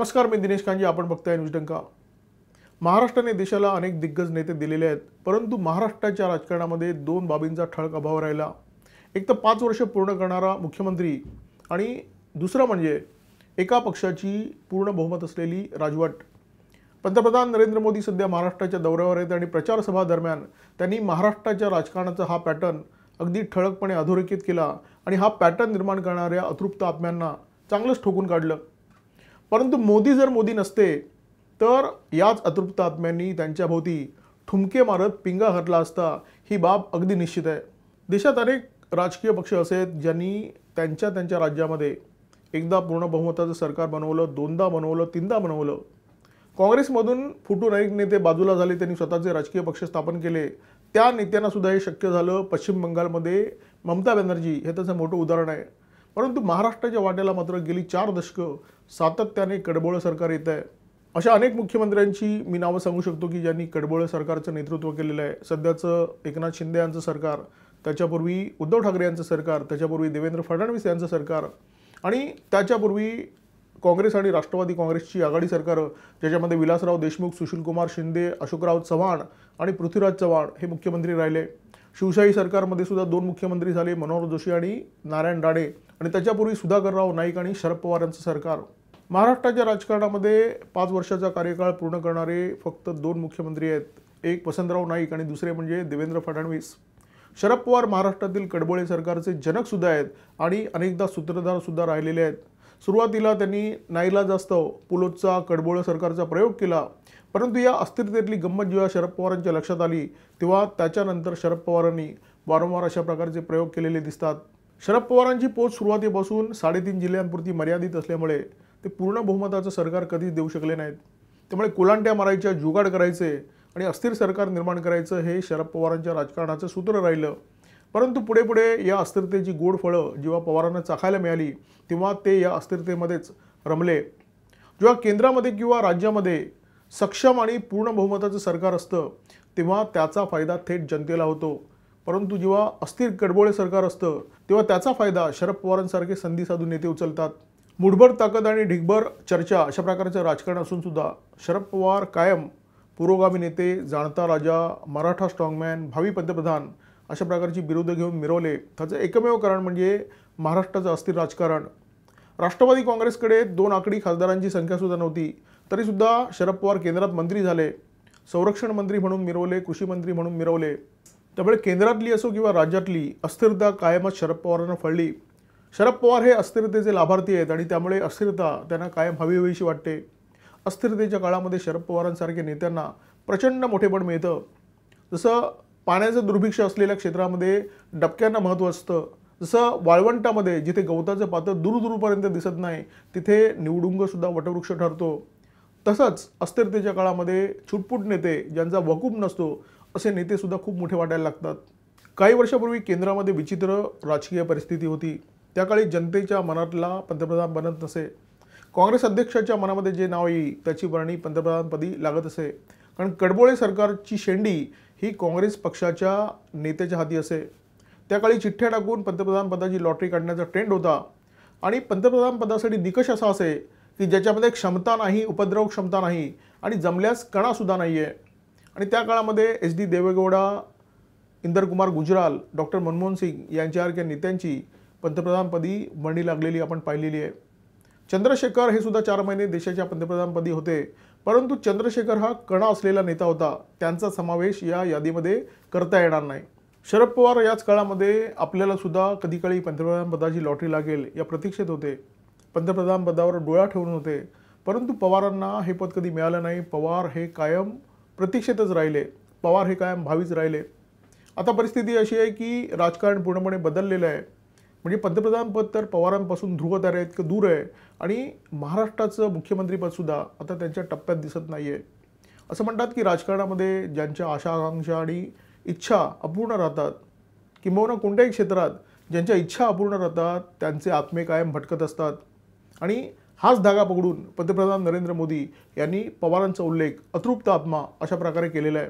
नमस्कार, मी दिनेश कांजी. आपण बघताय न्यूज डंका. महाराष्ट्राने देशाला अनेक दिग्गज नेते दिलेले आहेत, परंतु महाराष्ट्राच्या राजकारणामध्ये दोन बाबींचा ठळक अभाव राहिला. एक तर 5 वर्ष पूर्ण करणारा मुख्यमंत्री आणि दुसरा म्हणजे एका पक्षाची पूर्ण बहुमत असलेली राजवट. पंतप्रधान नरेंद्र मोदी सध्या महाराष्ट्राच्या दौऱ्यावर आहेत आणि प्रचार सभा दरम्यान त्यांनी महाराष्ट्राच्या राजकारणाचा हा पॅटर्न अगदी ठळकपणे अधोरेखित केला आणि हा पॅटर्न निर्माण करणाऱ्या अतृप्त आत्म्यांना चांगलंच ठोकून काढलं. परंतु मोदी नसते तर याच अतृप्त आत्म्यांनी त्यांच्याभोवती ठुमके मारत पिंगा घातला असता, ही बाब अगदी निश्चित आहे. देशात अनेक राजकीय पक्ष असे आहेत ज्यांनी त्यांच्या राज्यामध्ये एकदा पूर्ण बहुमताचं सरकार बनवलं, दोनदा बनवलं, तीनदा बनवलं. काँग्रेसमधून फुटून अनेक नेते बाजूला झाले, त्यांनी स्वतःचे राजकीय पक्ष स्थापन केले. त्या नेत्यांना सुद्धा हे शक्य झालं. पश्चिम बंगालमध्ये ममता बॅनर्जी हे त्याचं मोठं उदाहरण आहे. परंतु महाराष्ट्राच्या वाट्याला मात्र गेली 4 दशकं सातत्याने कडबोळं सरकार येत आहे. अशा अनेक मुख्यमंत्र्यांची मी नावं सांगू शकतो की ज्यांनी कडबोळं सरकारचं नेतृत्व केलेलं आहे. सध्याचं एकनाथ शिंदे यांचं सरकार, त्याच्यापूर्वी उद्धव ठाकरे यांचं सरकार, त्याच्यापूर्वी देवेंद्र फडणवीस यांचं सरकार आणि त्याच्यापूर्वी काँग्रेस आणि राष्ट्रवादी काँग्रेसची आघाडी सरकारं, ज्याच्यामध्ये विलासराव देशमुख, सुशीलकुमार शिंदे, अशोकराव चव्हाण आणि पृथ्वीराज चव्हाण हे मुख्यमंत्री राहिले. शिवशाही सरकारमध्ये सुद्धा 2 मुख्यमंत्री झाले, मनोहर जोशी आणि नारायण राणे. आणि त्याच्यापूर्वी सुधाकरराव नाईक आणि शरद पवार यांचं सरकार. महाराष्ट्राच्या राजकारणामध्ये 5 वर्षाचा कार्यकाळ पूर्ण करणारे फक्त 2 मुख्यमंत्री आहेत. एक वसंतराव नाईक आणि दुसरे म्हणजे देवेंद्र फडणवीस. शरद पवार महाराष्ट्रातील कडबोळे सरकारचे जनकसुद्धा आहेत आणि अनेकदा सूत्रधारसुद्धा राहिलेले आहेत. सुरुवातीला त्यांनी नाईलाजास्तव पुलोदचा कडबोळे सरकारचा प्रयोग केला, परंतु या अस्थिरतेतली गंमत जेव्हा शरद पवारांच्या लक्षात आली तेव्हा त्याच्यानंतर शरद पवारांनी वारंवार अशा प्रकारचे प्रयोग केलेले दिसतात. शरद पवारांची पोच सुरुवातीपासून 3.5 जिल्ह्यांपुरती मर्यादित असल्यामुळे ते पूर्ण बहुमताचं सरकार कधीच देऊ शकले नाहीत. त्यामुळे कोलांट्या मारायच्या, जुगाड करायचे आणि अस्थिर सरकार निर्माण करायचं हे शरद पवारांच्या राजकारणाचं सूत्र राहिलं. परंतु पुढे या अस्थिरतेची गोड फळं जेव्हा पवारांना चाखायला मिळाली तेव्हा ते या अस्थिरतेमध्येच रमले. जेव्हा केंद्रामध्ये किंवा राज्यामध्ये सक्षम आणि पूर्ण बहुमताचं सरकार असतं तेव्हा त्याचा फायदा थेट जनतेला होतो. परंतु जेव्हा अस्थिर कडबोळे सरकार असतं तेव्हा त्याचा फायदा शरद पवारांसारखे संधी साधू नेते उचलतात. मुठभर ताकद आणि ढिगभर चर्चा अशा प्रकारचं राजकारण असून सुद्धा शरद पवार कायम पुरोगामी नेते, जाणता राजा, मराठा स्ट्रॉंगमॅन, भावी पंतप्रधान अशा प्रकारची बिरुदं घेऊन मिरवले. त्याचं एकमेव कारण म्हणजे महाराष्ट्राचं अस्थिर राजकारण. राष्ट्रवादी काँग्रेसकडे 2 आकडी खासदारांची संख्यासुद्धा नव्हती, तरीसुद्धा शरद पवार केंद्रात मंत्री झाले. संरक्षण मंत्री म्हणून मिरवले, कृषी मंत्री म्हणून मिरवले. त्यामुळे केंद्रातली असो किंवा राज्यातली अस्थिरता कायमच शरद पवारांना फळली. शरद पवार हे अस्थिरतेचे लाभार्थी आहेत आणि त्यामुळे अस्थिरता त्यांना कायम हवीहवीशी वाटते. अस्थिरतेच्या काळामध्ये शरद पवारांसारख्या नेत्यांना प्रचंड मोठेपण मिळतं. जसं पाण्याचं दुर्भिक्ष असलेल्या क्षेत्रामध्ये डबक्यांना महत्त्व असतं, जसं वाळवंटामध्ये जिथे गवताचं पातं दूरपर्यंत दिसत नाही तिथे निवडुंगसुद्धा वटवृक्ष ठरतो, तसंच अस्थिरतेच्या काळामध्ये छुटपुट नेते ज्यांचा वकूफ नसतो असे नेतेसुद्धा खूप मोठे वाटायला लागतात. काही वर्षापूर्वी केंद्रामध्ये विचित्र राजकीय परिस्थिती होती. त्या काळी जनतेच्या मनातला पंतप्रधान बनत नसे. काँग्रेस अध्यक्षाच्या मनामध्ये जे नाव येईल त्याची वर्णी पंतप्रधानपदी लागत असे. कारण कडबोळे सरकारची शेंडी ही काँग्रेस पक्षाच्या नेत्याच्या हाती असे. त्या काळी चिठ्ठ्या टाकून पंतप्रधान पदाची लॉटरी काढण्याचा ट्रेंड होता आणि पंतप्रधान पदासाठी निकष असा असे की ज्याच्यामध्ये क्षमता नाही, उपद्रव क्षमता नाही आणि जमल्यास कणासुद्धा नाही आहे. आणि त्या काळामध्ये SD देवेगौडा, इंदरकुमार गुजराल, डॉक्टर मनमोहन सिंग यांच्यासारख्या नेत्यांची पंतप्रधानपदी वर्णी लागलेली आपण पाहिलेली आहे. चंद्रशेखर हे सुद्धा 4 महिने देशाच्या पंतप्रधानपदी होते, परंतु चंद्रशेखर हा कणा असलेला नेता होता. त्यांचा समावेश या यादीमध्ये करता येणार नाही. शरद पवार याच काळामध्ये आपल्याला सुद्धा कधीकाळी पंतप्रधानपदाची लॉटरी लागेल या प्रतीक्षेत होते. पंतप्रधान पदावर डोळा ठेवून होते, परंतु पवारांना हे पद कधी मिळालं नाही. पवार हे कायम प्रतीक्षेतच राहिले. पवार हे कायम भावीच राहिले. आता परिस्थिती अशी आहे की राजकारण पूर्णपणे बदललेलं आहे. म्हणजे पंतप्रधानपद तर पवारांपासून ध्रुवतारा इतकं दूर आहे आणि महाराष्ट्राचं मुख्यमंत्रीपदसुद्धा आता त्यांच्या टप्प्यात दिसत नाही आहे. असं म्हणतात की राजकारणामध्ये ज्यांच्या आशा आकांक्षा आणि इच्छा अपूर्ण राहतात, किंबहुना कोणत्याही क्षेत्रात ज्यांच्या इच्छा अपूर्ण राहतात त्यांचे आत्मे कायम भटकत असतात. आणि हाच धागा पकडून पंतप्रधान नरेंद्र मोदी यांनी पवारांचा उल्लेख अतृप्त आत्मा अशा प्रकारे केलेला आहे.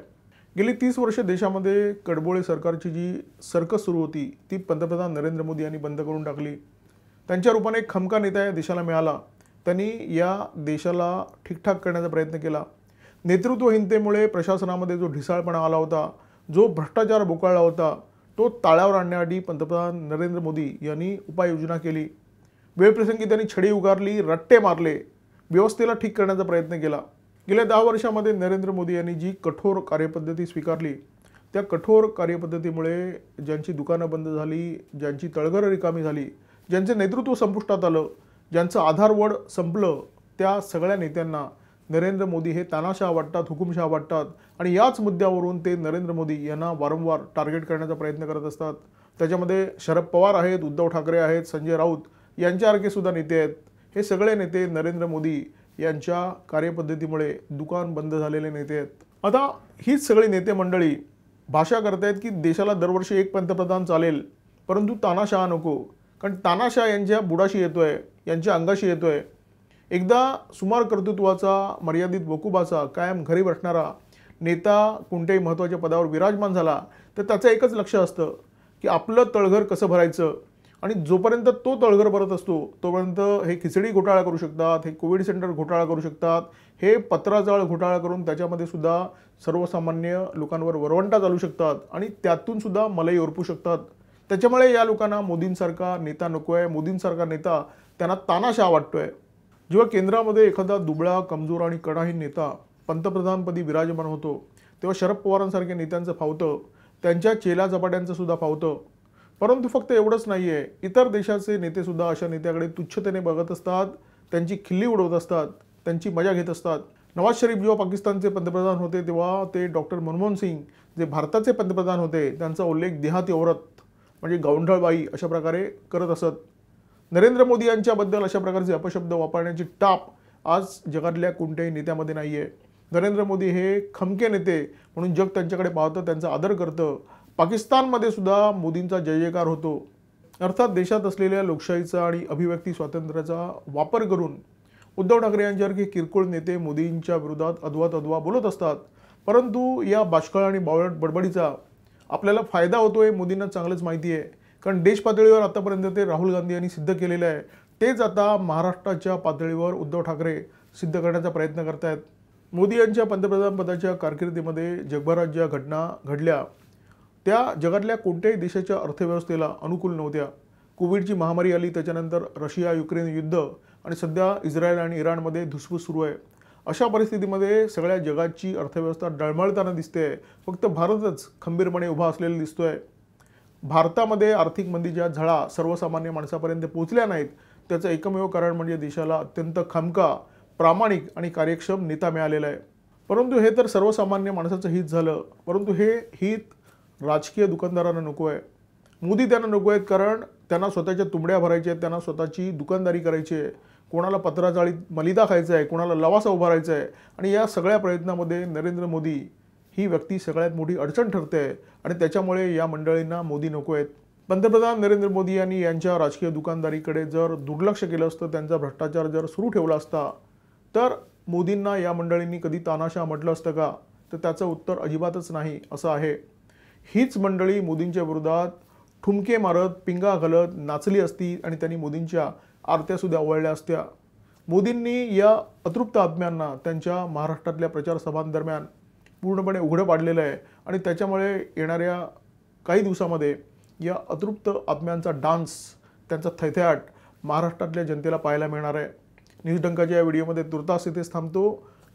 गेली 30 वर्ष देशामध्ये कडबोळे सरकारची जी सर्कस सुरू होती ती पंतप्रधान नरेंद्र मोदी यांनी बंद करून टाकली. त्यांच्या रूपाने एक खमका नेता या देशाला मिळाला. त्यांनी या देशाला ठीकठाक करण्याचा प्रयत्न केला। नेतृत्वहीनतेमुळे प्रशासनामध्ये जो ढिसाळपणा आला होता, जो भ्रष्टाचार बोकाळला होता, तो ताळ्यावर आणण्यासाठी पंतप्रधान नरेंद्र मोदी यांनी उपाययोजना केली। वेळप्रसंगी त्यांनी छडी उगारली, रट्टे मारले, व्यवस्थेला ठीक करण्याचा प्रयत्न केला। गेल्या 10 वर्षांमध्ये नरेंद्र मोदी यांनी जी कठोर कार्यपद्धती स्वीकारली, त्या कठोर कार्यपद्धतीमुळे ज्यांची दुकानं बंद झाली, ज्यांची तळघरं रिकामी झाली, ज्यांचे नेतृत्व संपुष्टात आलं, ज्यांचं आधारवड संपलं, त्या सगळ्या नेत्यांना नरेंद्र मोदी हे तानाशाह वाटतात, हुकुमशाह वाटतात आणि याच मुद्द्यावरून ते नरेंद्र मोदी यांना वारंवार टार्गेट करण्याचा प्रयत्न करत असतात। त्याच्यामध्ये शरद पवार आहेत, उद्धव ठाकरे आहेत, संजय राऊत यांच्यासारखे सुद्धा नेते आहेत। हे सगळे नेते नरेंद्र मोदी यांच्या कार्यपद्धतीमुळे दुकान बंद झालेले नेते आहेत। आता हीच सगळी नेते मंडळी भाषा करतायत की देशाला दरवर्षी एक पंतप्रधान चालेल, परंतु तानाशाह नको, कारण तानाशाह यांच्या बुडाशी येतोय, यांच्या अंगाशी येतोय। एकदा सुमार कर्तृत्वाचा, मर्यादित वकुबाचा, कायम घरी बसणारा नेता कोणत्याही महत्त्वाच्या पदावर विराजमान झाला तर त्याचं एकच लक्ष असतं की आपलं तळघर कसं भरायचं। आणि जोपर्यंत तो तळघर भरत असतो तोपर्यंत हे खिचडी घोटाळा करू शकतात, हे कोविड सेंटर घोटाळा करू शकतात, हे पत्राचाळ घोटाळा करून त्याच्यामध्ये सुद्धा सर्वसामान्य लोकांवर वरवंटा चालू शकतात आणि त्यातून सुद्धा मलाई ओरपू शकतात। त्याच्यामुळे या लोकांना मोदींसारखा नेता नको आहे। मोदींसारखा नेता त्यांना तानाशाह वाटतोय। जेव्हा केंद्रामध्ये एखादा दुबळा, कमजोर आणि कडाहीन नेता पंतप्रधानपदी विराजमान होतो तेव्हा शरद पवारांसारख्या नेत्यांचं फावतं, त्यांच्या चेला चपाट्यांचं सुद्धा फावतं। परंतु फक्त एवढंच नाही आहे, इतर देशाचे नेते सुद्धा अशा नेत्याकडे तुच्छतेने बघत असतात, त्यांची खिल्ली उडवत असतात, त्यांची मजा घेत असतात। नवाज शरीफ जेव्हा पाकिस्तानचे पंतप्रधान होते तेव्हा ते डॉक्टर मनमोहन सिंग जे भारताचे पंतप्रधान होते त्यांचा उल्लेख देहाती औरत म्हणजे गावंढळबाई अशा प्रकारे करत असत। नरेंद्र मोदी यांच्याबद्दल अशा प्रकारचे अपशब्द वापरण्याची टाप आज जगातल्या कोणत्याही नेत्यामध्ये नाही आहे। नरेंद्र मोदी हे खमके नेते म्हणून जग त्यांच्याकडे पाहतं, त्यांचा आदर करतं। पाकिस्तानमध्ये सुद्धा मोदींचा जय जयकार होतो। अर्थात देशात असलेल्या लोकशाहीचा आणि अभिव्यक्ती स्वातंत्र्याचा वापर करून उद्धव ठाकरे यांच्यासारखे किरकोळ नेते मोदींच्या विरोधात अद्वा बोलत असतात, परंतु या बाष्कळ आणि बावळट बडबडीचा आपल्याला फायदा होतोय मोदींना चांगलंच माहिती आहे। कारण देश पातळीवर आतापर्यंत ते राहुल गांधी यांनी सिद्ध केलेलं आहे, तेच आता महाराष्ट्राच्या पातळीवर उद्धव ठाकरे सिद्ध करण्याचा प्रयत्न करतायत। मोदी यांच्या पंतप्रधानपदाच्या कारकिर्दीमध्ये जगभरात ज्या घटना घडल्या त्या जगातल्या कोणत्याही देशाच्या अर्थव्यवस्थेला अनुकूल नव्हत्या। कोविडची महामारी आली, त्याच्यानंतर रशिया युक्रेन युद्ध आणि सध्या इस्रायल आणि इराणमध्ये धुसफूस सुरू आहे। अशा परिस्थितीमध्ये सगळ्या जगाची अर्थव्यवस्था डळमळताना दिसते, फक्त भारतच खंबीरपणे उभा असलेला दिसतोय। भारतामध्ये आर्थिक मंदीच्या झळा सर्वसामान्य माणसापर्यंत पोहोचल्या नाहीत, त्याचं एकमेव कारण म्हणजे देशाला अत्यंत खमका, प्रामाणिक आणि कार्यक्षम नेता मिळालेला आहे। परंतु हे तर सर्वसामान्य माणसाचं हित झालं, परंतु हे हित राजकीय दुकानदारांना नको आहे। मोदी त्यांना नको आहेत कारण त्यांना स्वतःच्या तुंबड्या भरायच्या आहेत, त्यांना स्वतःची दुकानदारी करायची आहे, कोणाला पत्राचाळीत मलिदा खायचा आहे, कोणाला लवासा उभारायचा आहे आणि या सगळ्या प्रयत्नामध्ये नरेंद्र मोदी ही व्यक्ती सगळ्यात मोठी अडचण ठरते आहे आणि त्याच्यामुळे या मंडळींना मोदी नको आहेत। पंतप्रधान नरेंद्र मोदी यांनी यांच्या राजकीय दुकानदारीकडे जर दुर्लक्ष केलं असतं, त्यांचा भ्रष्टाचार जर सुरू ठेवला असता तर मोदींना या मंडळींनी कधी तानाशाह म्हटलं असतं का? तर त्याचं उत्तर अजिबातच नाही असं आहे। हीच मंडळी मोदींच्या विरोधात ठुमके मारत, पिंगा घालत नाचली असती आणि त्यांनी मोदींच्या आरत्या सुद्धा ओवाळल्या असत्या। मोदींनी या अतृप्त आत्म्यांना त्यांच्या महाराष्ट्रातल्या प्रचार सभांदरम्यान पूर्णपणे उघडं पाडलेलं आहे आणि त्याच्यामुळे येणाऱ्या काही दिवसामध्ये या अतृप्त आत्म्यांचा डान्स, त्यांचा थैथयाट महाराष्ट्रातल्या जनतेला पाहायला मिळणार आहे। न्यूज डंकाच्या या व्हिडिओमध्ये तुर्तास इथेच थांबतो।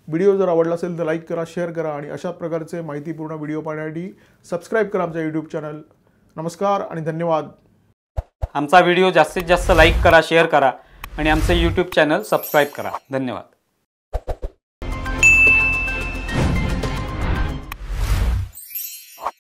व्हिडिओ जर आवडला असेल तर लाईक करा, शेअर करा आणि अशा प्रकारचे माहितीपूर्ण व्हिडिओ पाहण्यासाठी सबस्क्राईब करा आमच्या यूट्यूब चॅनल। नमस्कार आणि धन्यवाद। आमचा व्हिडिओ जास्तीत जास्त लाईक करा, शेअर करा आणि आमचे यूट्यूब चॅनल सबस्क्राईब करा। धन्यवाद।